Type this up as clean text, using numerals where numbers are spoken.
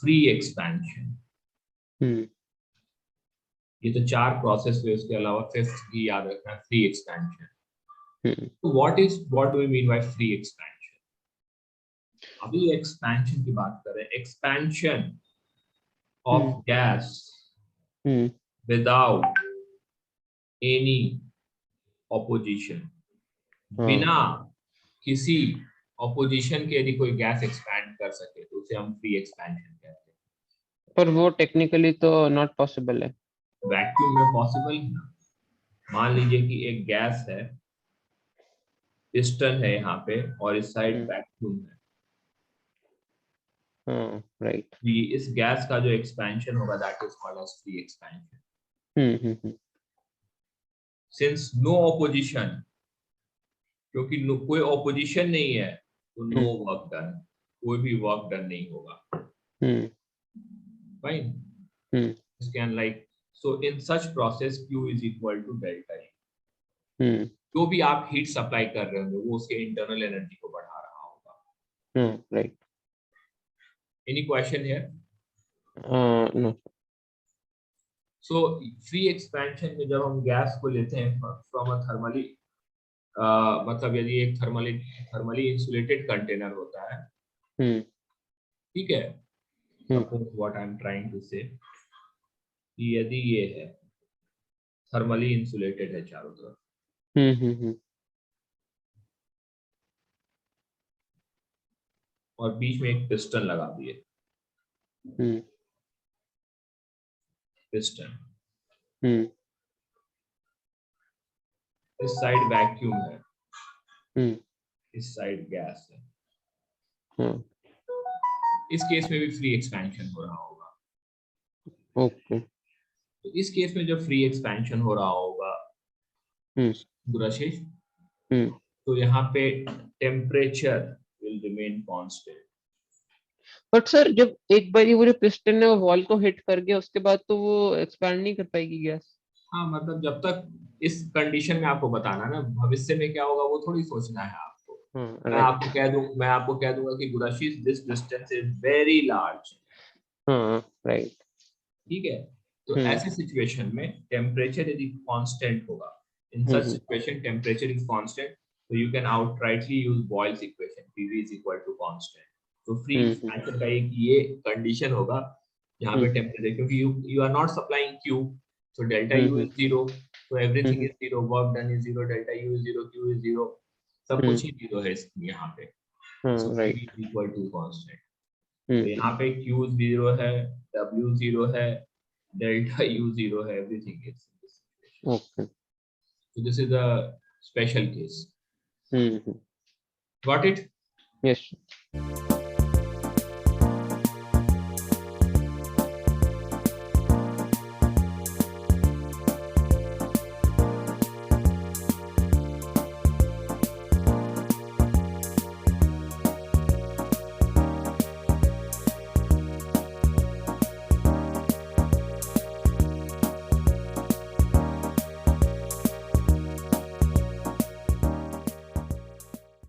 Free expansion. ये तो 4 process हुए, उसके अलावा फिफ्थ भी याद रखना, फ्री एक्सपेंशन। तो what do we mean by free expansion? अभी एक्सपेंशन की बात कर रहे हैं, expansion of gas without any opposition, बिना किसी ऑपोजिशन के यदि कोई गैस एक्सपैंड कर सके तो उसे हम फ्री एक्सपेंशन कहते हैं। पर वो टेक्निकली तो नॉट पॉसिबल है। वैक्यूम में पॉसिबल है ना। मान लीजिए कि एक गैस है, पिस्टन है यहाँ पे और इस साइड वैक्यूम है। राइट। इस गैस का जो एक्सपेंशन होगा that is called as free expansion. Since no opposition, क्योंकि कोई ऑपोजिशन नहीं है तो नो वर्क डन, कोई भी वर्क डन नहीं होगा। Fine, can like so in such process Q is equal to delta E। जो भी आप हीट सप्लाई कर रहे होंगे वो उसके इंटरनल एनर्जी को बढ़ा रहा होगा। Right. Any question here? No. So free expansion में जब हम गैस को लेते हैं फ्रॉम अ थर्मली, मतलब यदि एक थर्मली इंसुलेटेड कंटेनर होता है, ठीक है, suppose what I am trying to say, यदि ये है थर्मली इंसुलेटेड है चारों तरफ, और बीच में एक पिस्टन लगा दिए, पिस्टन, इस साइड वैक्यूम है, इस साइड गैस है। इस केस में भी फ्री एक्सपेंशन हो रहा होगा। ओके। तो इस केस में जब फ्री एक्सपेंशन हो रहा होगा गुराशीष, तो यहाँ पे temperature will remain constant. But sir जब एक बार वो जो पिस्टन है वो वॉल को हिट कर गया उसके बाद तो वो एक्सपैंड नहीं कर पाएगी गैस। हाँ, मतलब जब तक इस कंडीशन में आपको बताना ना, भविष्य में क्या होगा वो थोड़ी सोचना है आपको। मैं आपको कह दूंगा कि Gurashish this distance is very large. Right. ठीक है, तो ऐसे सिचुएशन में टेम्परेचर यदि कांस्टेंट होगा, in such situation temperature is constant, तो you can outrightly use Boyle's equation, PV is equal to constant. तो फ्री एक्सपेंशन का एक ये कंडीशन होगा जहाँ पे टेम्परेचर, क्योंकि you are not supplying Q, so delta U is 0, so everything is 0, work done is 0, delta U is 0, Q is 0, सब कुछ ही 0 है यहाँ पे। so PV is equal to constant, तो यहाँ पे Q 0 है, W 0 है, delta U 0 है, everything is 0. Okay. So this is a special case. Got it? Yes.